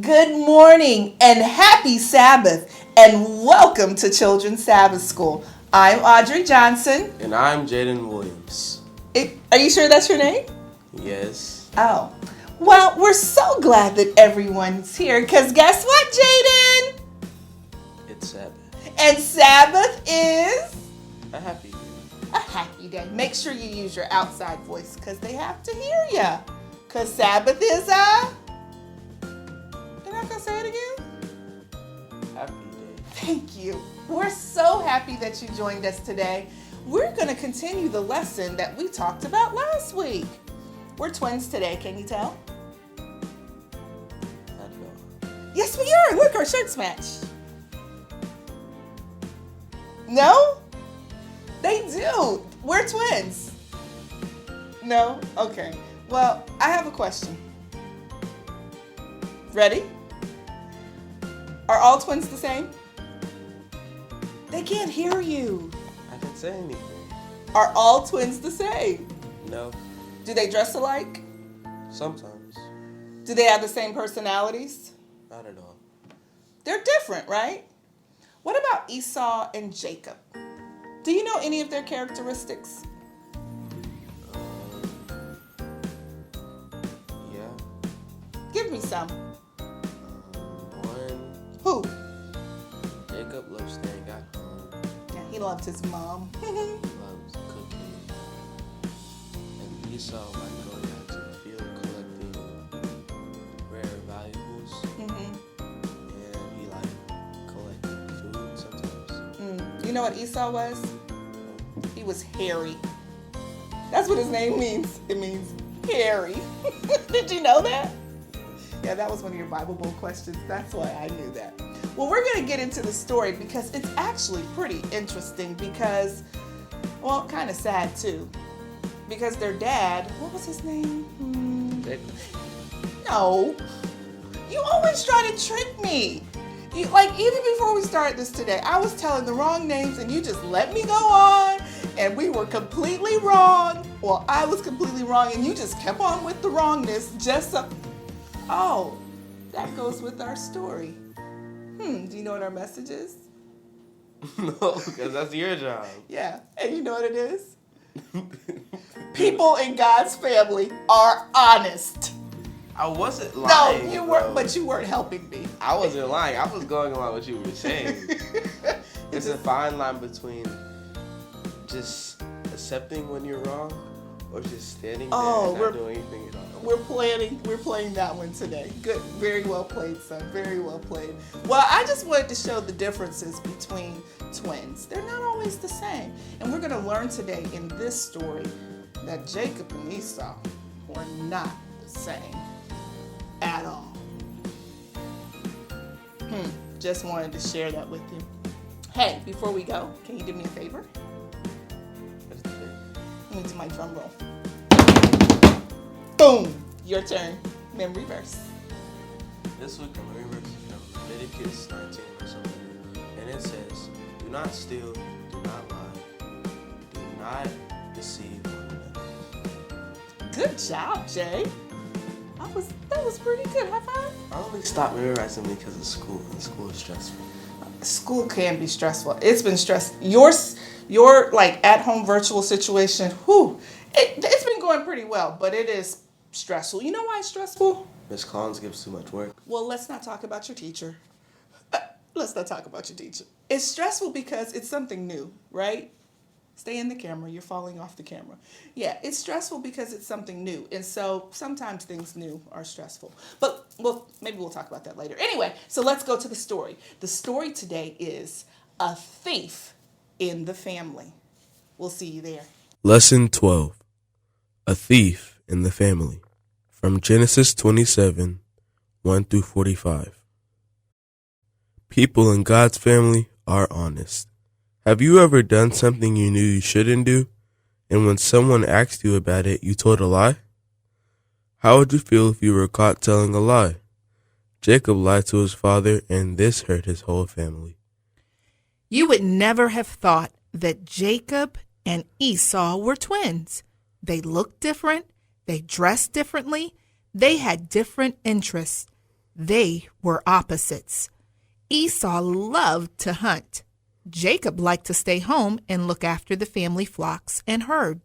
Good morning and happy Sabbath, and welcome to Children's Sabbath School. I'm Audrey Johnson. And I'm Jaden Williams. Are you sure that's your name? Yes. Oh, well, we're so glad that everyone's here because guess what, Jaden? It's Sabbath. And Sabbath is A happy day. a happy day. Make sure you use your outside voice because they have to hear ya. Because Sabbath is a... You're not going to say it again? Happy day. Thank you. We're so happy that you joined us today. We're going to continue the lesson that we talked about last week. We're twins today, can you tell? I know. Yes, we are. Look, our shirts match. No? They do. We're twins. No? Okay. Well, I have a question. Ready? Are all twins the same? They can't hear you. I didn't say anything. Are all twins the same? No. Do they dress alike? Sometimes. Do they have the same personalities? Not at all. They're different, right? What about Esau and Jacob? Do you know any of their characteristics? Yeah. Give me some. One. Who? Jacob loves staying at home. Yeah, he loved his mom. Loves cooking. And Esau might go down to the field collecting rare valuables. And he collecting food sometimes. You know what Esau was? He was hairy. That's what his name means. It means hairy. Did you know that? Yeah, that was one of your Bible Bowl questions. That's why I knew that. Well, we're going to get into the story because it's actually pretty interesting because, well, kind of sad too. Because their dad, what was his name? Jacob. No. You always try to trick me. Even before we started this today, I was telling the wrong names and you just let me go on and we were completely wrong. Well, I was completely wrong and you just kept on with the wrongness just so... Oh, that goes with our story. Do you know what our message is? No, because that's your job. Yeah, and you know what it is? People in God's family are honest. I wasn't lying. No, you weren't, but you weren't helping me. I wasn't lying. I was going along what you were saying. It's a fine line between just accepting when you're wrong or just standing there and not doing anything at all. We're playing that one today. Good, very well played, son. Very well played. Well, I just wanted to show the differences between twins. They're not always the same. And we're going to learn today in this story that Jacob and Esau were not the same at all. Just wanted to share that with you. Hey, before we go, can you do me a favor? Let me do my drum roll. Boom! Your turn. Memory verse. This week, the memory verse is from Leviticus 19, verse 11. And it says, "Do not steal, do not lie, do not deceive one another." Good job, Jay. That was pretty good. High five. I only stopped memorizing because of school, and school is stressful. School can be stressful. It's been stressful. Your like at-home virtual situation, it's been going pretty well, but it is stressful. You know why it's stressful? Miss Collins gives too much work. Well, let's not talk about your teacher. Let's not talk about your teacher. It's stressful because it's something new, right? Stay in the camera. You're falling off the camera. Yeah, it's stressful because it's something new. And so sometimes things new are stressful. But maybe we'll talk about that later. Anyway, so let's go to the story. The story today is a thief in the family. We'll see you there. Lesson 12. A thief in the family. From Genesis 27, 1 through 45. People in God's family are honest. Have you ever done something you knew you shouldn't do, and when someone asked you about it, you told a lie? How would you feel if you were caught telling a lie? Jacob lied to his father, and this hurt his whole family. You would never have thought that Jacob and Esau were twins. They looked different, they dressed differently, they had different interests. They were opposites. Esau loved to hunt. Jacob liked to stay home and look after the family flocks and herd.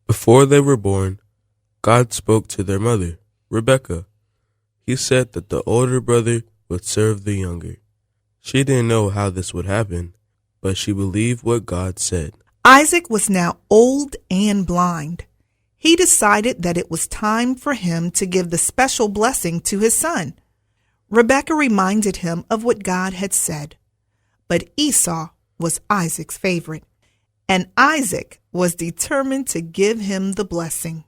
Before they were born, God spoke to their mother, Rebekah. He said that the older brother would serve the younger. She didn't know how this would happen, but she believed what God said. Isaac was now old and blind. He decided that it was time for him to give the special blessing to his son. Rebekah reminded him of what God had said. But Esau was Isaac's favorite, and Isaac was determined to give him the blessing.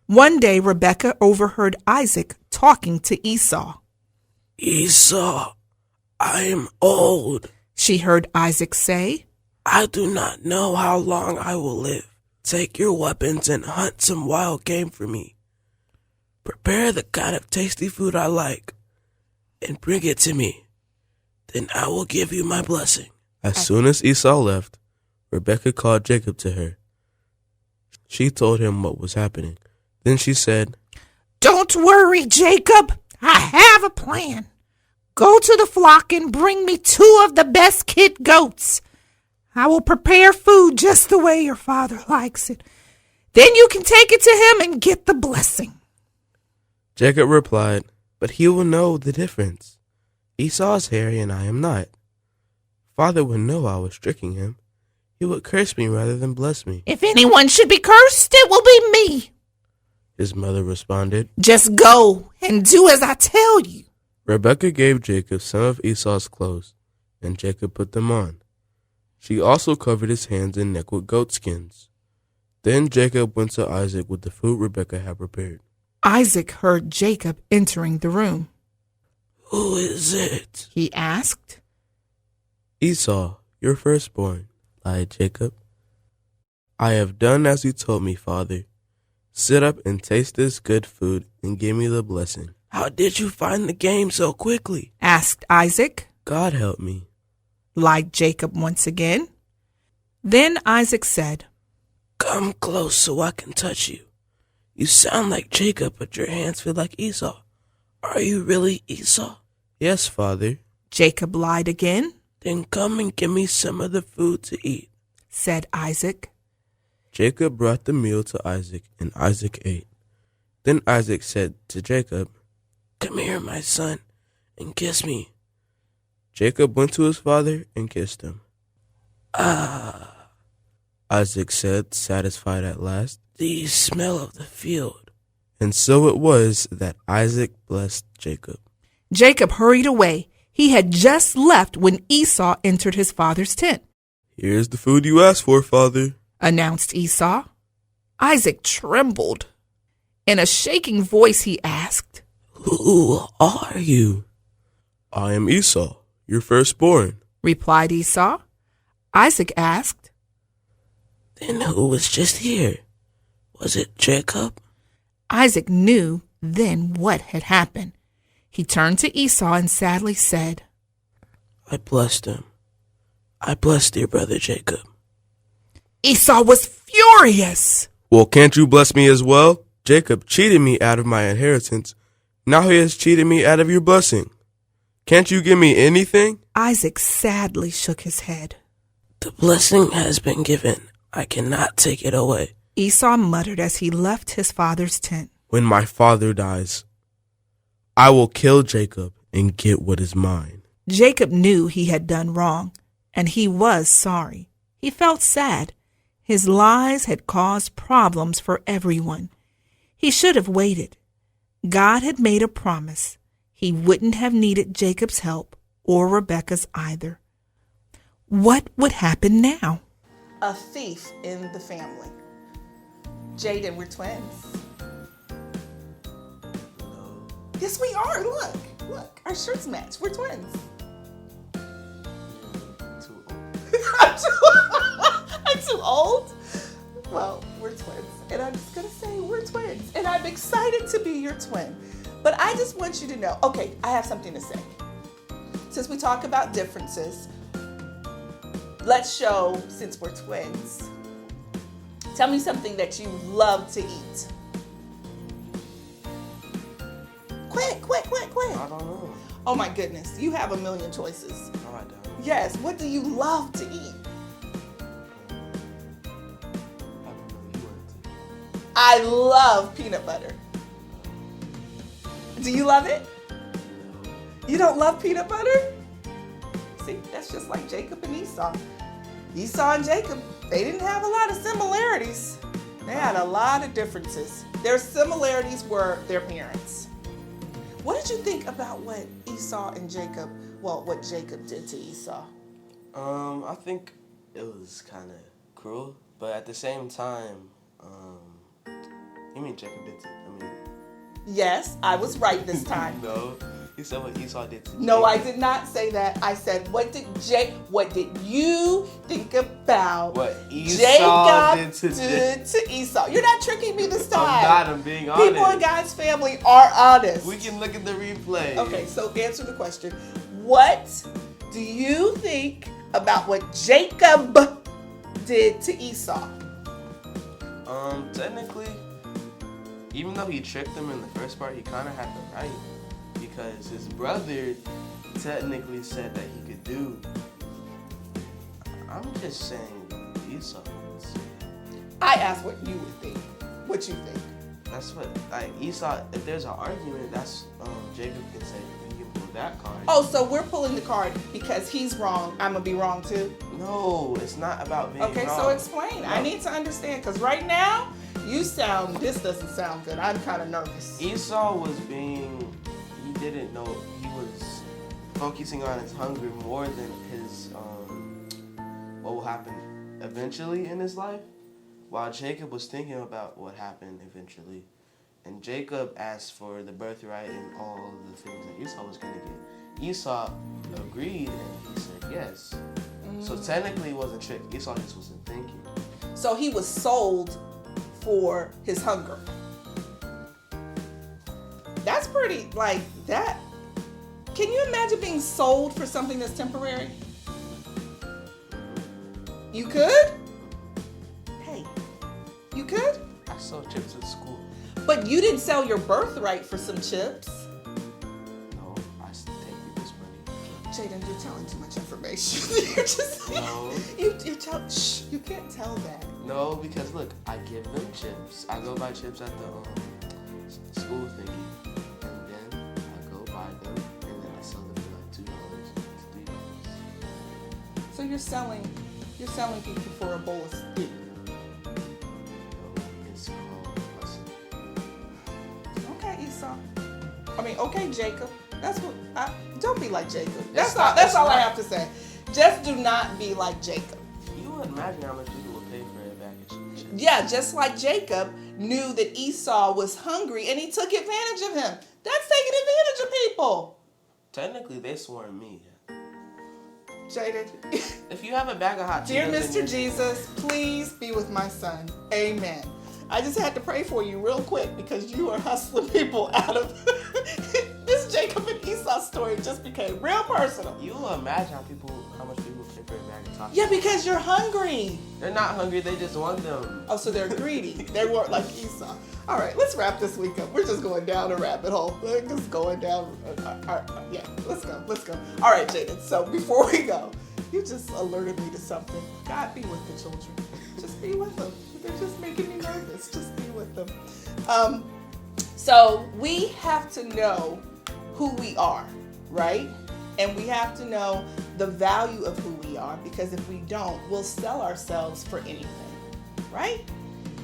One day, Rebekah overheard Isaac talking to Esau. Esau, I am old, she heard Isaac say. I do not know how long I will live. Take your weapons and hunt some wild game for me. Prepare the kind of tasty food I like and bring it to me. Then I will give you my blessing. As soon as Esau left, Rebekah called Jacob to her. She told him what was happening. Then she said, Don't worry, Jacob. I have a plan. Go to the flock and bring me 2 of the best kid goats. I will prepare food just the way your father likes it. Then you can take it to him and get the blessing. Jacob replied, But he will know the difference. Esau is hairy and I am not. Father would know I was tricking him. He would curse me rather than bless me. If anyone should be cursed, it will be me, his mother responded. Just go and do as I tell you. Rebekah gave Jacob some of Esau's clothes, and Jacob put them on. She also covered his hands and neck with goat skins. Then Jacob went to Isaac with the food Rebekah had prepared. Isaac heard Jacob entering the room. Who is it? He asked. Esau, your firstborn, lied Jacob. I have done as you told me, father. Sit up and taste this good food and give me the blessing. How did you find the game so quickly? Asked Isaac. God helped me, lied Jacob once again. Then Isaac said, Come close so I can touch you. You sound like Jacob, but your hands feel like Esau. Are you really Esau? Yes, father. Jacob lied again. Then come and give me some of the food to eat, said Isaac. Jacob brought the meal to Isaac, and Isaac ate. Then Isaac said to Jacob, Come here, my son, and kiss me. Jacob went to his father and kissed him. Ah, Isaac said, satisfied at last. The smell of the field. And so it was that Isaac blessed Jacob. Jacob hurried away. He had just left when Esau entered his father's tent. Here's the food you asked for, father, announced Esau. Isaac trembled. In a shaking voice he asked, Who are you? I am Esau, your firstborn, replied Esau. Isaac asked, Then who was just here? Was it Jacob? Isaac knew then what had happened. He turned to Esau and sadly said, I blessed him. I blessed your brother Jacob. Esau was furious. Well, can't you bless me as well? Jacob cheated me out of my inheritance. Now he has cheated me out of your blessing. Can't you give me anything? Isaac sadly shook his head. The blessing has been given. I cannot take it away. Esau muttered as he left his father's tent. When my father dies, I will kill Jacob and get what is mine. Jacob knew he had done wrong, and he was sorry. He felt sad. His lies had caused problems for everyone. He should have waited. God had made a promise. He wouldn't have needed Jacob's help or Rebekah's either. What would happen now? A thief in the family. Jaden, we're twins. No. Yes, we are. Look, our shirts match. We're twins. Too old. I'm too old? Well, we're twins. And I'm just going to say we're twins. And I'm excited to be your twin. But I just want you to know, okay, I have something to say. Since we talk about differences, let's show, since we're twins, tell me something that you love to eat. Quick. I don't know. Oh my goodness, you have a million choices. No, I don't. Yes, what do you love to eat? I don't know. You want to. I love peanut butter. Do you love it? You don't love peanut butter? See, that's just like Jacob and Esau. Esau and Jacob, they didn't have a lot of similarities. They had a lot of differences. Their similarities were their parents. What did you think about what Esau and Jacob, what Jacob did to Esau? I think it was kind of cruel, but at the same time, you mean Jacob did to, Yes, I was right this time. No, you said what Esau did to No, I Jacob. did not say that. I said, what did you think about What Esau did to did to Esau? You're not tricking me this time. I'm not, I'm being honest. People in God's family are honest. We can look at the replay. Okay, so answer the question. What do you think about what Jacob did to Esau? Technically, even though he tricked him in the first part, he kind of had the right, because his brother technically said that he could do. I'm just saying Esau. I asked what you would think. What you think? That's what, like, Esau, if there's an argument, that's, Jacob can say, you can pull that card. Oh, so we're pulling the card because he's wrong. I'm going to be wrong too? No, it's not about being Okay, wrong. so explain. I need to understand, because right now, this doesn't sound good. I'm kind of nervous. Esau was being, he didn't know, he was focusing on his hunger more than his, what will happen eventually in his life, while Jacob was thinking about what happened eventually. And Jacob asked for the birthright and all the things that Esau was going to get. Esau agreed and he said yes. So technically it wasn't tricked. Esau just wasn't thinking. So he was sold for his hunger. That's pretty, like, that. Can you imagine being sold for something that's temporary? You could? Hey, you could? I sold chips at school. But you didn't sell your birthright for some chips. No, I still take people's money. Jaden, you're telling too much information. You're just, No. you can't tell that. No, because look, I give them chips. I go buy chips at the school thingy, and then I go buy them, and then I sell them for like $2 to $3. So you're selling people for a bowl of steak. No, it's called hustle. Okay, Esau. Okay, Jacob. That's what. Don't be like Jacob. It's That's all I not- have to say. Just do not be like Jacob. You would imagine how much people would pay for a bag of chips. Yeah, just like Jacob knew that Esau was hungry and he took advantage of him. That's taking advantage of people. Technically, they swarm me. Jaden. If you have a bag of hot Dear Cheetos in Mr. your- Jesus, please be with my son. Amen. I just had to pray for you real quick because you are hustling people out of this Jacob and Esau story just became real personal. You will imagine how much people pay for a bag of tacos. Yeah, because you're hungry. They're not hungry, they just want them. Oh, so they're greedy. They weren't like Esau. All right, let's wrap this week up. We're just going down a rabbit hole. We're just going down. Yeah, let's go. All right, Jaden. So before we go, you just alerted me to something. God, be with the children. Just be with them. They're just making me nervous. Just be with them. So we have to know who we are, right? And we have to know the value of who we are, because if we don't, we'll sell ourselves for anything, right?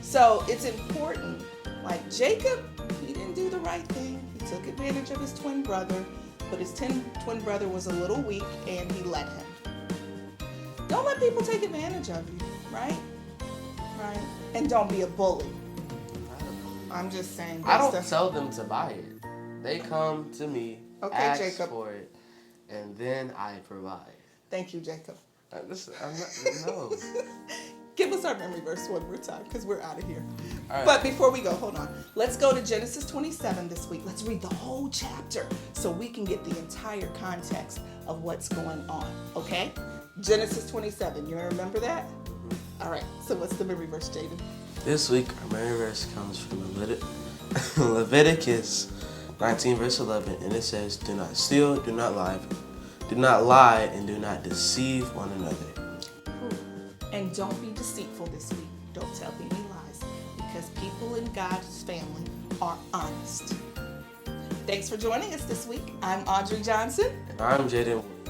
So it's important. Like Jacob, he didn't do the right thing. He took advantage of his twin brother, but his twin brother was a little weak and he let him. Don't let people take advantage of you, right? Right? And don't be a bully. I'm just saying. I don't tell them to buy it. They come to me, Okay, ask Jacob. for it, and then I provide. Thank you, Jacob. I'm not, no. Give us our memory verse one more time, because we're out of here. All right. But before we go, hold on. Let's go to Genesis 27 this week. Let's read the whole chapter so we can get the entire context of what's going on, okay? Genesis 27, you remember that? Mm-hmm. All right, so what's the memory verse, Jaden? This week, our memory verse comes from Leviticus 19 verse 11, and it says, do not steal, do not lie, and do not deceive one another. And don't be deceitful this week. Don't tell any lies, because people in God's family are honest. Thanks for joining us this week. I'm Audrey Johnson. And I'm Jaden Williams.